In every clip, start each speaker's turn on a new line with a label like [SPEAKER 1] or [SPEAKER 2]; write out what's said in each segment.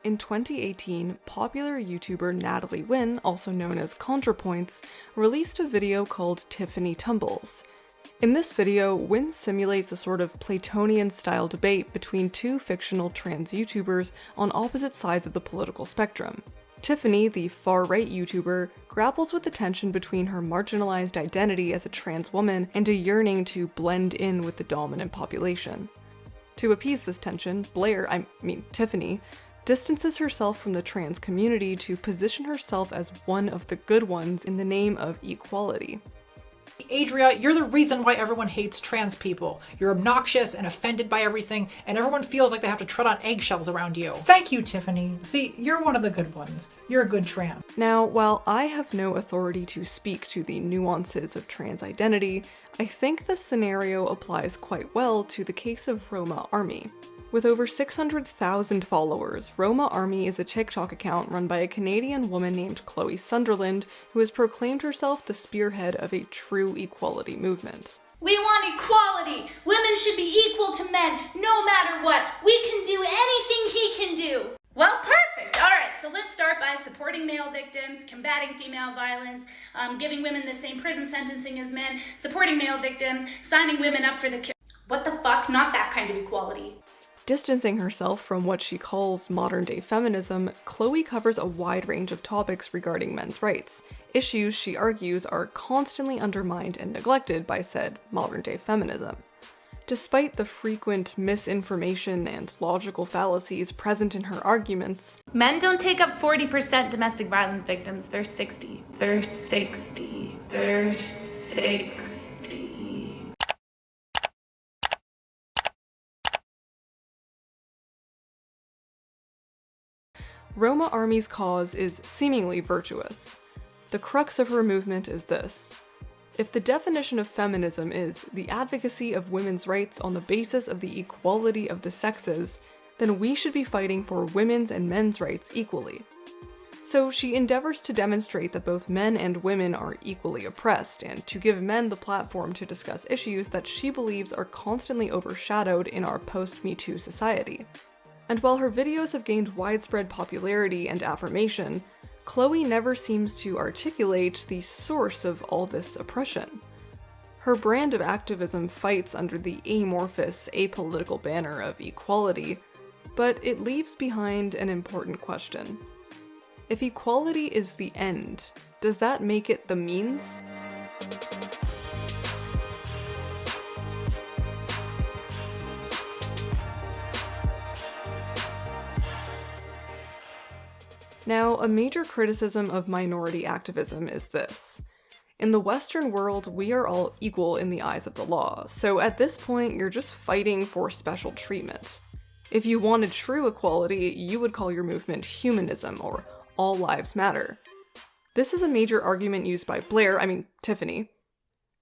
[SPEAKER 1] In 2018, popular YouTuber Natalie Wynn, also known as ContraPoints, released a video called Tiffany Tumbles. In this video, Wynn simulates a sort of Platonian-style debate between two fictional trans YouTubers on opposite sides of the political spectrum. Tiffany, the far-right YouTuber, grapples with the tension between her marginalized identity as a trans woman and a yearning to blend in with the dominant population. To appease this tension, Tiffany, distances herself from the trans community to position herself as one of the good ones in the name of equality.
[SPEAKER 2] Adria, you're the reason why everyone hates trans people. You're obnoxious and offended by everything, and everyone feels like they have to tread on eggshells around you. Thank you, Tiffany. See, you're one of the good ones. You're a good trans.
[SPEAKER 1] Now, while I have no authority to speak to the nuances of trans identity, I think this scenario applies quite well to the case of Roma Army. With over 600,000 followers, Roma Army is a TikTok account run by a Canadian woman named Chloe Sunderland, who has proclaimed herself the spearhead of a true equality movement.
[SPEAKER 3] We want equality! Women should be equal to men, no matter what! We can do anything he can do! Well, perfect! Alright, so let's start by supporting male victims, combating female violence, giving women the same prison sentencing as men, supporting male victims, signing women up for the What the fuck? Not that kind of equality.
[SPEAKER 1] Distancing herself from what she calls modern-day feminism, Chloe covers a wide range of topics regarding men's rights, issues she argues are constantly undermined and neglected by said modern-day feminism. Despite the frequent misinformation and logical fallacies present in her arguments,
[SPEAKER 4] men don't take up 40% domestic violence victims, they're 60. They're 60. They're 60.
[SPEAKER 1] Roma Army's cause is seemingly virtuous. The crux of her movement is this: if the definition of feminism is the advocacy of women's rights on the basis of the equality of the sexes, then we should be fighting for women's and men's rights equally. So she endeavors to demonstrate that both men and women are equally oppressed, and to give men the platform to discuss issues that she believes are constantly overshadowed in our post-Me Too society. And while her videos have gained widespread popularity and affirmation, Chloe never seems to articulate the source of all this oppression. Her brand of activism fights under the amorphous, apolitical banner of equality, but it leaves behind an important question. If equality is the end, does that make it the means? Now, a major criticism of minority activism is this: in the Western world, we are all equal in the eyes of the law, so at this point, you're just fighting for special treatment. If you wanted true equality, you would call your movement humanism, or all lives matter. This is a major argument used by Tiffany.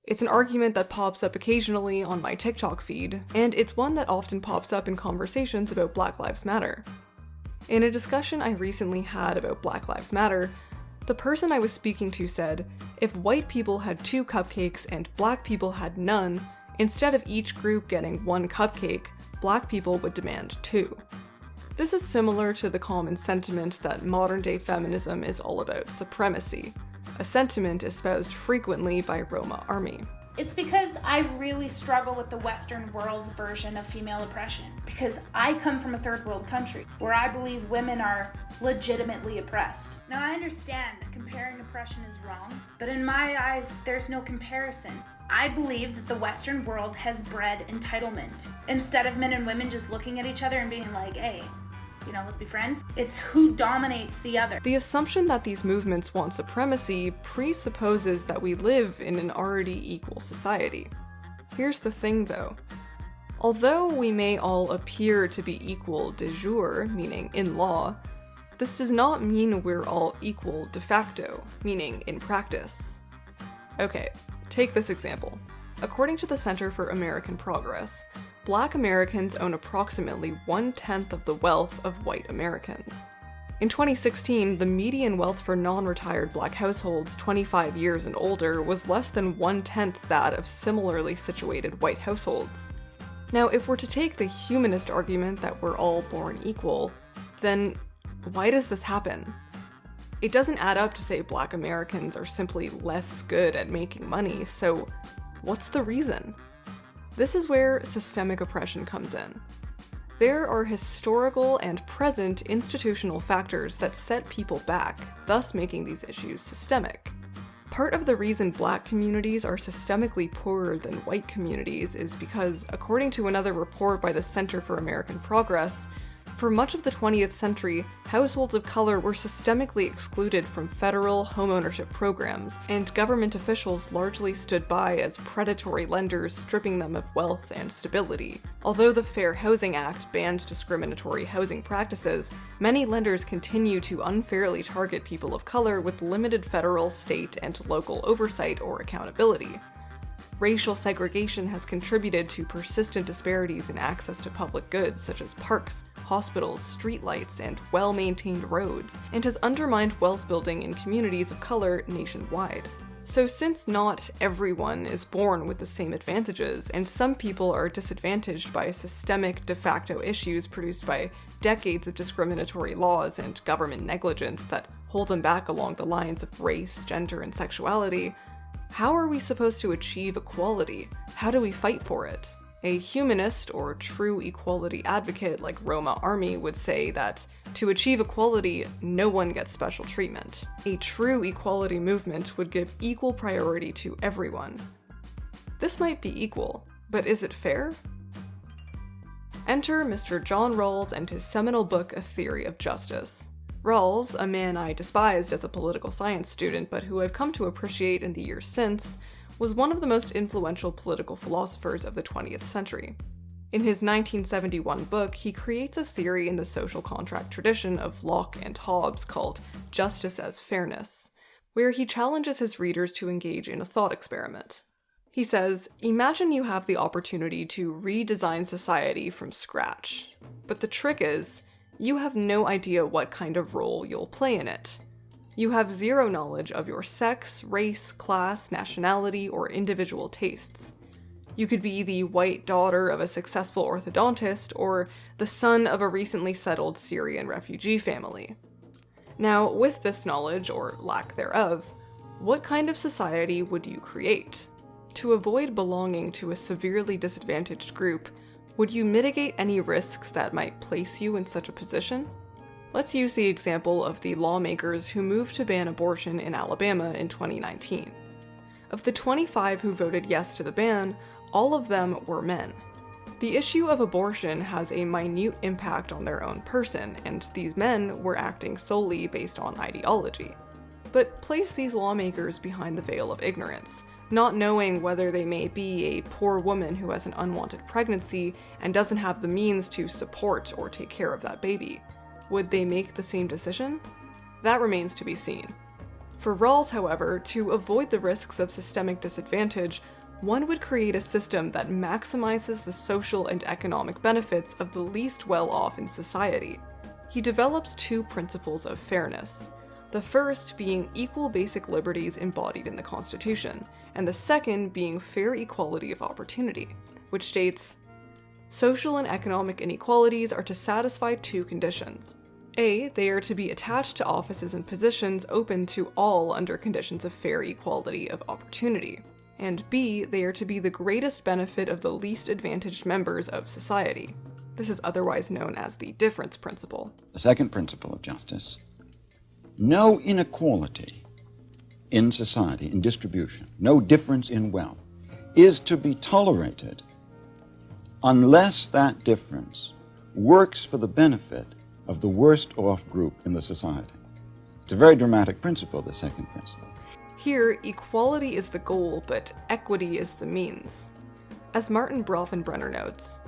[SPEAKER 1] It's an argument that pops up occasionally on my TikTok feed, and it's one that often pops up in conversations about Black Lives Matter. In a discussion I recently had about Black Lives Matter, the person I was speaking to said, if white people had 2 cupcakes and black people had none, instead of each group getting 1 cupcake, black people would demand 2. This is similar to the common sentiment that modern-day feminism is all about supremacy, a sentiment espoused frequently by Roma Army.
[SPEAKER 3] It's because I really struggle with the Western world's version of female oppression. Because I come from a third world country where I believe women are legitimately oppressed. Now I understand that comparing oppression is wrong, but in my eyes, there's no comparison. I believe that the Western world has bred entitlement. Instead of men and women just looking at each other and being like, hey, let's be friends. It's who dominates the other.
[SPEAKER 1] The assumption that these movements want supremacy presupposes that we live in an already equal society. Here's the thing though. Although we may all appear to be equal de jure, meaning in law, this does not mean we're all equal de facto, meaning in practice. Okay, take this example. According to the Center for American Progress, Black Americans own approximately 1/10 of the wealth of white Americans. In 2016, the median wealth for non-retired Black households 25 years and older was less than 1/10 that of similarly situated white households. Now, if we're to take the humanist argument that we're all born equal, then why does this happen? It doesn't add up to say Black Americans are simply less good at making money, so what's the reason? This is where systemic oppression comes in. There are historical and present institutional factors that set people back, thus making these issues systemic. Part of the reason Black communities are systemically poorer than white communities is because, according to another report by the Center for American Progress, for much of the 20th century, households of color were systemically excluded from federal homeownership programs, and government officials largely stood by as predatory lenders, stripping them of wealth and stability. Although the Fair Housing Act banned discriminatory housing practices, many lenders continue to unfairly target people of color with limited federal, state, and local oversight or accountability. Racial segregation has contributed to persistent disparities in access to public goods such as parks, hospitals, streetlights, and well-maintained roads, and has undermined wealth building in communities of color nationwide. So since not everyone is born with the same advantages, and some people are disadvantaged by systemic de facto issues produced by decades of discriminatory laws and government negligence that hold them back along the lines of race, gender, and sexuality, how are we supposed to achieve equality? How do we fight for it? A humanist or true equality advocate like Roma Army would say that to achieve equality, no one gets special treatment. A true equality movement would give equal priority to everyone. This might be equal, but is it fair? Enter Mr. John Rawls and his seminal book, A Theory of Justice. Rawls, a man I despised as a political science student but who I've come to appreciate in the years since, was one of the most influential political philosophers of the 20th century. In his 1971 book, he creates a theory in the social contract tradition of Locke and Hobbes called Justice as Fairness, where he challenges his readers to engage in a thought experiment. He says, imagine you have the opportunity to redesign society from scratch, but the trick is, you have no idea what kind of role you'll play in it. You have zero knowledge of your sex, race, class, nationality, or individual tastes. You could be the white daughter of a successful orthodontist or the son of a recently settled Syrian refugee family. Now, with this knowledge, or lack thereof, what kind of society would you create? To avoid belonging to a severely disadvantaged group, would you mitigate any risks that might place you in such a position? Let's use the example of the lawmakers who moved to ban abortion in Alabama in 2019. Of the 25 who voted yes to the ban, all of them were men. The issue of abortion has a minute impact on their own person, and these men were acting solely based on ideology. But place these lawmakers behind the veil of ignorance, not knowing whether they may be a poor woman who has an unwanted pregnancy and doesn't have the means to support or take care of that baby. Would they make the same decision? That remains to be seen. For Rawls, however, to avoid the risks of systemic disadvantage, one would create a system that maximizes the social and economic benefits of the least well-off in society. He develops two principles of fairness. The first being equal basic liberties embodied in the Constitution, and the second being fair equality of opportunity, which states, social and economic inequalities are to satisfy two conditions. A, they are to be attached to offices and positions open to all under conditions of fair equality of opportunity. And B, they are to be the greatest benefit of the least advantaged members of society. This is otherwise known as the difference principle.
[SPEAKER 5] The second principle of justice: no inequality in society, in distribution, no difference in wealth, is to be tolerated unless that difference works for the benefit of the worst off group in the society. It's a very dramatic principle, the second principle.
[SPEAKER 1] Here, equality is the goal, but equity is the means. As Martin Brofenbrenner notes,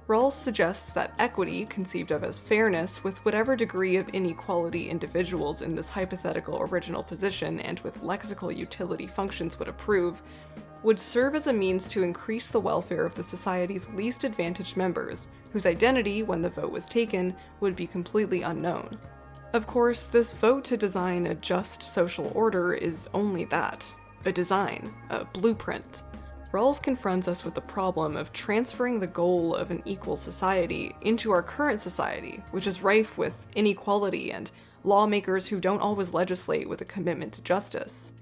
[SPEAKER 1] Rawls suggests that equity, conceived of as fairness, with whatever degree of inequality individuals in this hypothetical original position and with lexical utility functions would approve, would serve as a means to increase the welfare of the society's least advantaged members, whose identity, when the vote was taken, would be completely unknown. Of course, this vote to design a just social order is only that, a design, a blueprint. Rawls confronts us with the problem of transferring the goal of an equal society into our current society, which is rife with inequality and lawmakers who don't always legislate with a commitment to justice.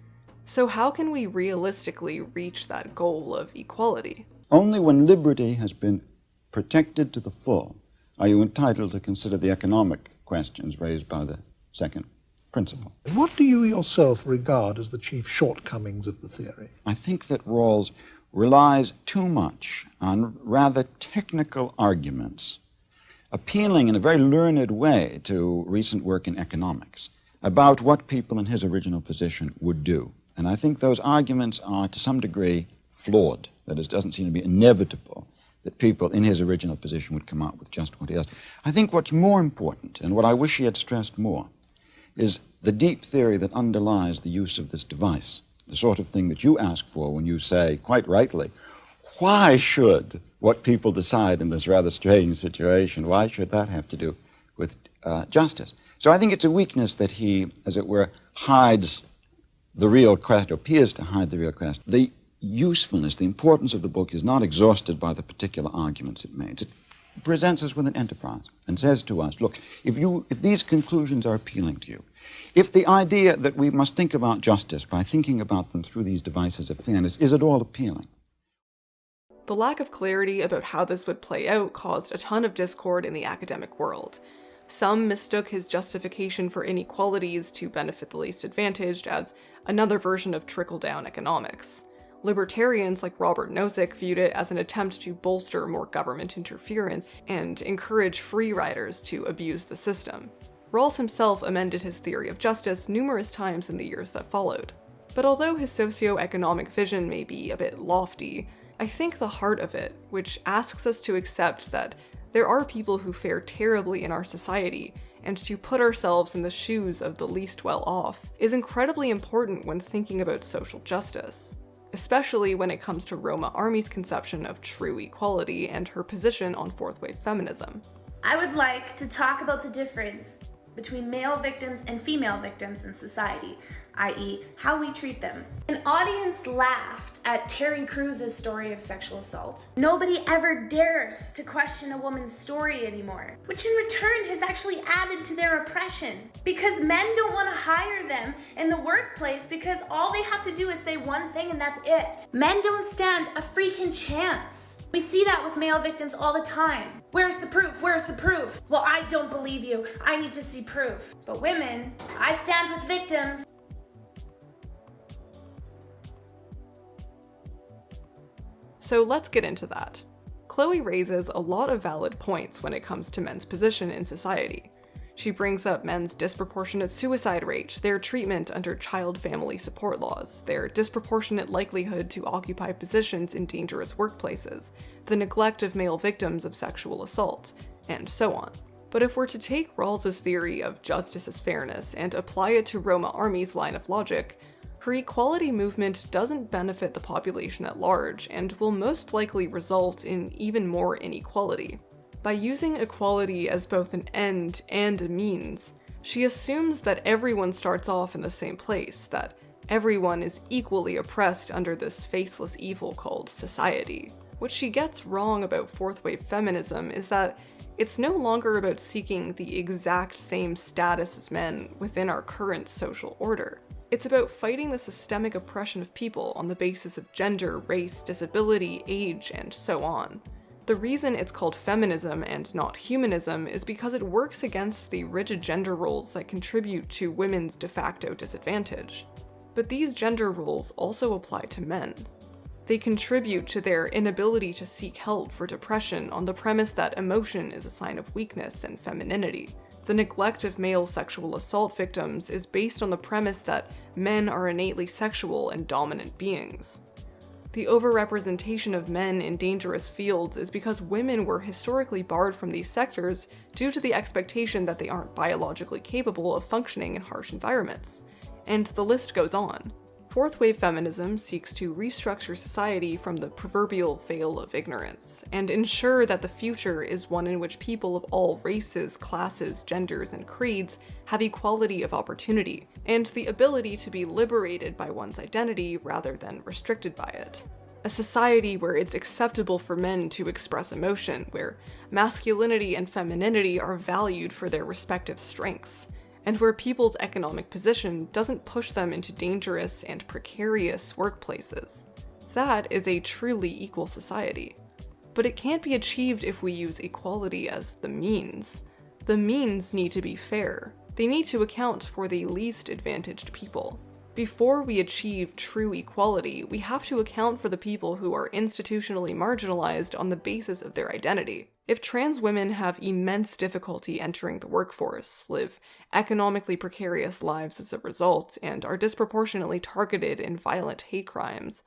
[SPEAKER 1] So how can we realistically reach that goal of equality?
[SPEAKER 5] Only when liberty has been protected to the full are you entitled to consider the economic questions raised by the second principle.
[SPEAKER 6] What do you yourself regard as the chief shortcomings of the theory?
[SPEAKER 5] I think that Rawls relies too much on rather technical arguments, appealing in a very learned way to recent work in economics about what people in his original position would do. And I think those arguments are to some degree flawed. That is, it doesn't seem to be inevitable that people in his original position would come out with just what he does. I think what's more important, and what I wish he had stressed more, is the deep theory that underlies the use of this device, the sort of thing that you ask for when you say, quite rightly, why should what people decide in this rather strange situation, why should that have to do with justice? So I think it's a weakness that he, as it were, hides the real question, or appears to hide the real question. The usefulness, the importance of the book is not exhausted by the particular arguments it makes. It presents us with an enterprise and says to us, look, if these conclusions are appealing to you, if the idea that we must think about justice by thinking about them through these devices of fairness is at all appealing.
[SPEAKER 1] The lack of clarity about how this would play out caused a ton of discord in the academic world. Some mistook his justification for inequalities to benefit the least advantaged as another version of trickle-down economics. Libertarians like Robert Nozick viewed it as an attempt to bolster more government interference and encourage free riders to abuse the system. Rawls himself amended his theory of justice numerous times in the years that followed. But although his socio-economic vision may be a bit lofty, I think the heart of it, which asks us to accept that there are people who fare terribly in our society, and to put ourselves in the shoes of the least well-off, is incredibly important when thinking about social justice, especially when it comes to Roma Army's conception of true equality and her position on fourth-wave feminism.
[SPEAKER 3] I would like to talk about the difference between male victims and female victims in society, i.e., how we treat them. An audience laughed at Terry Crews's story of sexual assault. Nobody ever dares to question a woman's story anymore, which in return has actually added to their oppression, because men don't want to hire them in the workplace because all they have to do is say one thing and that's it. Men don't stand a freaking chance. We see that with male victims all the time. Where's the proof? Where's the proof? Well, I don't believe you. I need to see proof. But women, I stand with victims.
[SPEAKER 1] So let's get into that. Chloe raises a lot of valid points when it comes to men's position in society. She brings up men's disproportionate suicide rate, their treatment under child family support laws, their disproportionate likelihood to occupy positions in dangerous workplaces, the neglect of male victims of sexual assault, and so on. But if we're to take Rawls's theory of justice as fairness and apply it to Roma Army's line of logic, her equality movement doesn't benefit the population at large and will most likely result in even more inequality. By using equality as both an end and a means, she assumes that everyone starts off in the same place, that everyone is equally oppressed under this faceless evil called society. What she gets wrong about fourth-wave feminism is that it's no longer about seeking the exact same status as men within our current social order. It's about fighting the systemic oppression of people on the basis of gender, race, disability, age, and so on. The reason it's called feminism and not humanism is because it works against the rigid gender roles that contribute to women's de facto disadvantage. But these gender roles also apply to men. They contribute to their inability to seek help for depression on the premise that emotion is a sign of weakness and femininity. The neglect of male sexual assault victims is based on the premise that men are innately sexual and dominant beings. The overrepresentation of men in dangerous fields is because women were historically barred from these sectors due to the expectation that they aren't biologically capable of functioning in harsh environments. And the list goes on. Fourth-wave feminism seeks to restructure society from the proverbial veil of ignorance, and ensure that the future is one in which people of all races, classes, genders, and creeds have equality of opportunity, and the ability to be liberated by one's identity rather than restricted by it. A society where it's acceptable for men to express emotion, where masculinity and femininity are valued for their respective strengths, and where people's economic position doesn't push them into dangerous and precarious workplaces. That is a truly equal society. But it can't be achieved if we use equality as the means. The means need to be fair. They need to account for the least advantaged people. Before we achieve true equality, we have to account for the people who are institutionally marginalized on the basis of their identity. If trans women have immense difficulty entering the workforce, live economically precarious lives as a result, and are disproportionately targeted in violent hate crimes,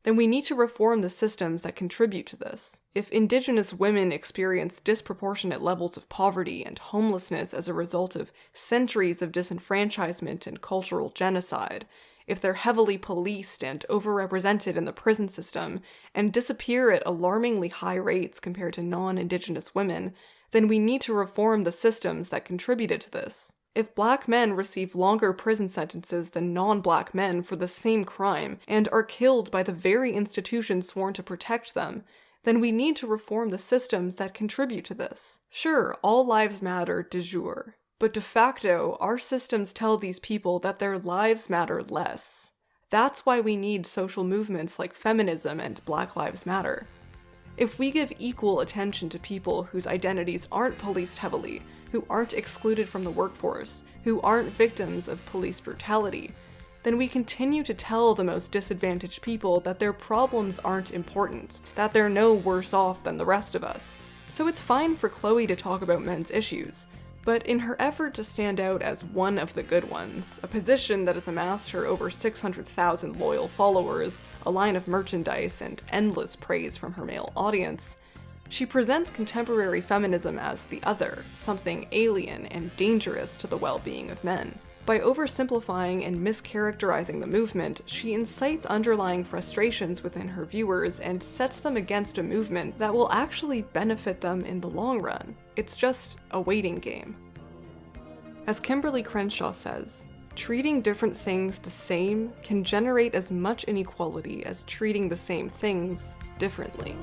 [SPEAKER 1] then we need to reform the systems that contribute to this. If Indigenous women experience disproportionate levels of poverty and homelessness as a result of centuries of disenfranchisement and cultural genocide, if they're heavily policed and overrepresented in the prison system, and disappear at alarmingly high rates compared to non-Indigenous women, then we need to reform the systems that contributed to this. If Black men receive longer prison sentences than non-Black men for the same crime and are killed by the very institutions sworn to protect them, then we need to reform the systems that contribute to this. Sure, all lives matter de jure, but de facto, our systems tell these people that their lives matter less. That's why we need social movements like feminism and Black Lives Matter. If we give equal attention to people whose identities aren't policed heavily, who aren't excluded from the workforce, who aren't victims of police brutality, then we continue to tell the most disadvantaged people that their problems aren't important, that they're no worse off than the rest of us. So it's fine for Chloe to talk about men's issues, but in her effort to stand out as one of the good ones, a position that has amassed her over 600,000 loyal followers, a line of merchandise, and endless praise from her male audience, she presents contemporary feminism as the other, something alien and dangerous to the well-being of men. By oversimplifying and mischaracterizing the movement, she incites underlying frustrations within her viewers and sets them against a movement that will actually benefit them in the long run. It's just a waiting game. As Kimberly Crenshaw says, treating different things the same can generate as much inequality as treating the same things differently.